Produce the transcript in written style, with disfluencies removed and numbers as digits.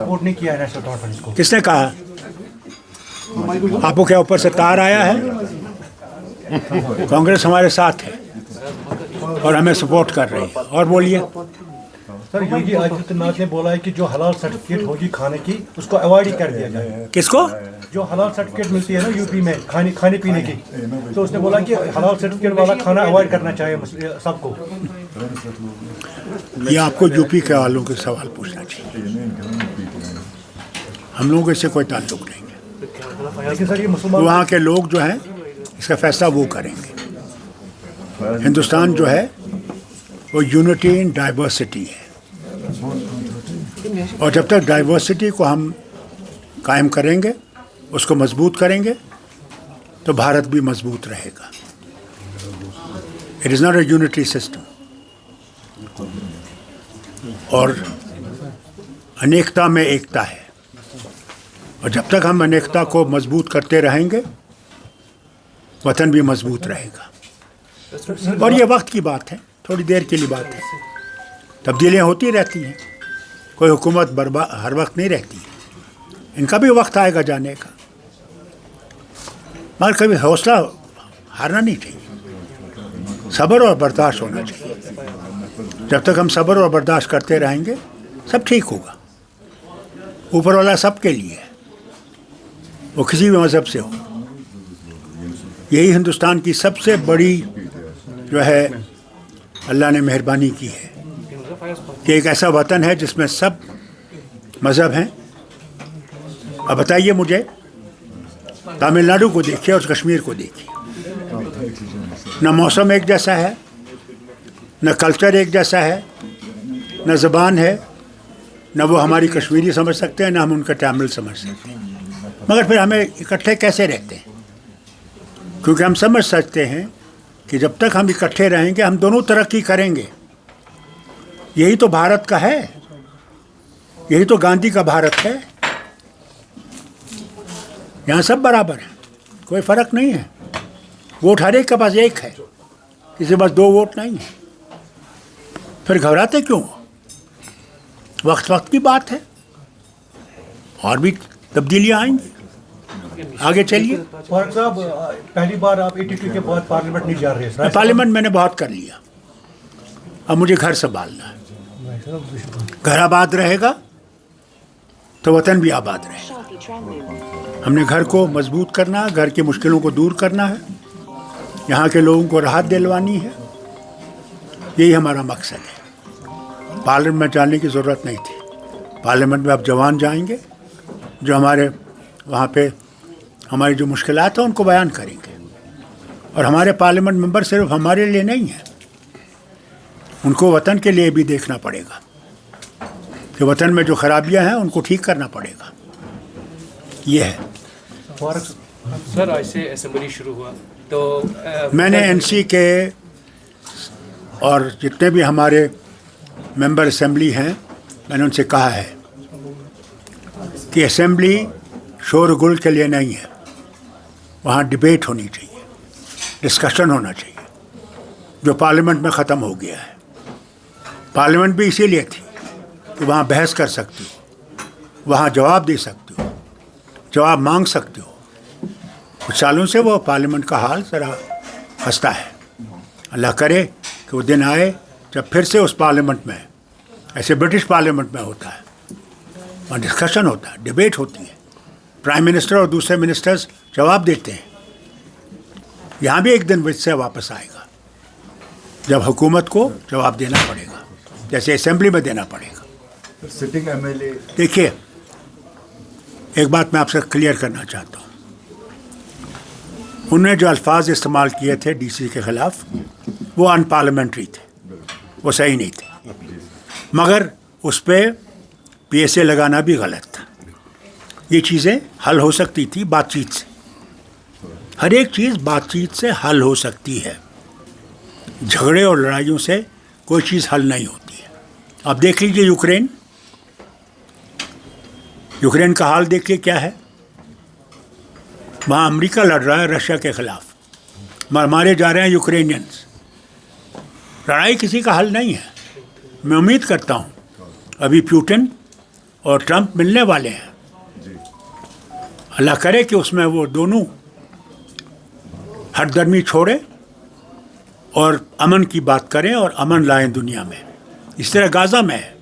Support नहीं किया है नेशनल कॉन्फ्रेंस को। किसने कहा? आपको क्या ऊपर से तार आया है? कांग्रेस हमारे साथ है और हमें सपोर्ट कर रही है। और बोलिए। सर योगी आदित्यनाथ ने बोला है कि जो हलाल सर्टिफिकेट होगी खाने की उसको अवॉइड ही कर दिया जाए। किसको? जो हलाल सर्टिफिकेट मिलती है ना यूपी में खाने पीने की, तो उसने बोला कि हलाल सर्टिफिकेट वाला खाना अवॉइड करना चाहिए सबको। ये आपको यूपी के वालों के सवाल पूछना चाहिए, हम लोगों को इससे कोई ताल्लुक नहीं है। लेकिन सर ये मुसलमान वहाँ के लोग जो हैं इसका फैसला वो करेंगे। हिंदुस्तान जो है वो यूनिटी इन डाइवर्सिटी है, और जब तक डाइवर्सिटी को हम कायम करेंगे, उसको मजबूत करेंगे, तो भारत भी मजबूत रहेगा। It is not a unitary system. और अनेकता में एकता है, और जब तक हम अनेकता को मजबूत करते रहेंगे, वतन भी मजबूत रहेगा। और ये वक्त की बात है, थोड़ी देर के लिए बात है। तब्दीलियाँ होती रहती हैं, कोई हुकूमत हर वक्त नहीं रहती है। इनका भी वक्त आएगा जाने का, मगर कभी हौसला हारना नहीं चाहिए, सब्र और बर्दाश्त होना चाहिए। जब तक हम सब्र और बर्दाश्त करते रहेंगे, सब ठीक होगा। ऊपर वाला सबके लिए है, वो किसी भी मज़हब से हो। यही हिंदुस्तान की सबसे बड़ी जो है अल्लाह ने मेहरबानी की है कि एक ऐसा वतन है जिसमें सब मज़हब हैं। अब बताइए मुझे, तमिलनाडु को देखिए और कश्मीर को देखिए, न मौसम एक जैसा है, न कल्चर एक जैसा है, न ज़बान है, न वो हमारी कश्मीरी समझ सकते हैं, न हम उनका तमिल समझ सकते हैं। मगर फिर हमें इकट्ठे कैसे रहते हैं? क्योंकि हम समझ सकते हैं कि जब तक हम इकट्ठे रहेंगे, हम दोनों तरक्की करेंगे। यही तो भारत का है, यही तो गांधी का भारत है। यहाँ सब बराबर हैं, कोई फ़र्क नहीं है। वोट हर एक के पास एक है, किसी के पास 2 वोट नहीं है। फिर घबराते क्यों? वक्त की बात है, और भी तब्दीलियाँ आएंगी। आगे चलिए। फारूक साहब, पहली बार आप 82 के बाद पार्लियामेंट नहीं जा रहे हैं। पार्लियामेंट मैंने बहुत कर लिया, अब मुझे घर संभालना है। घर आबाद रहेगा तो वतन भी आबाद रहेगा। हमने घर को मजबूत करना है, घर की मुश्किलों को दूर करना है, यहाँ के लोगों को राहत दिलवानी है। यही हमारा मकसद है। पार्लियामेंट में जाने की ज़रूरत नहीं थी। पार्लियामेंट में अब जवान जाएंगे, जो हमारे वहाँ पे हमारी जो मुश्किलात हैं उनको बयान करेंगे। और हमारे पार्लियामेंट मेंबर सिर्फ हमारे लिए नहीं है, उनको वतन के लिए भी देखना पड़ेगा कि वतन में जो खराबियां हैं उनको ठीक करना पड़ेगा। ये है। सर, आज से असेंबली शुरू हुआ तो मैंने एनसी के और जितने भी हमारे मेंबर असेंबली हैं, मैंने उनसे कहा है कि असेंबली शोरगुल के लिए नहीं है। वहाँ डिबेट होनी चाहिए, डिस्कशन होना चाहिए, जो पार्लियामेंट में ख़त्म हो गया है। पार्लियामेंट भी इसीलिए थी कि वहाँ बहस कर सकती हो, वहाँ जवाब दे सकती हो, जवाब मांग सकती हो। कुछ सालों से वो पार्लियामेंट का हाल ज़रा खस्ता है। अल्लाह करे कि वो दिन आए जब फिर से उस पार्लियामेंट में, ऐसे ब्रिटिश पार्लियामेंट में होता है, वहाँ डिस्कशन होता है, डिबेट होती है, प्राइम मिनिस्टर और दूसरे मिनिस्टर्स जवाब देते हैं। यहाँ भी एक दिन विषय वापस आएगा जब हुकूमत को जवाब देना पड़ेगा, जैसे असेंबली में देना पड़ेगा। सिटिंग एमएलए, देखिए, एक बात मैं आपसे क्लियर करना चाहता हूँ। उन्होंने जो अल्फाज इस्तेमाल किए थे डीसी के ख़िलाफ़, वो अनपार्लियामेंट्री थे, वो सही नहीं थे। मगर उस पर PSA लगाना भी गलत था। ये चीज़ें हल हो सकती थी बातचीत से। हर एक चीज़ बातचीत से हल हो सकती है, झगड़े और लड़ाइयों से कोई चीज़ हल नहीं होती है। अब देख लीजिए यूक्रेन का हाल देखिए क्या है। वहाँ अमेरिका लड़ रहा है रशिया के ख़िलाफ़, मारे जा रहे हैं यूक्रेनियंस। लड़ाई किसी का हल नहीं है। मैं उम्मीद करता हूँ अभी पुतिन اور ٹرمپ ملنے والے ہیں. اللہ کرے کہ اس میں وہ دونوں ہر درمی چھوڑے اور امن کی بات کریں اور امن لائیں دنیا میں. اس طرح غازہ میں ہے.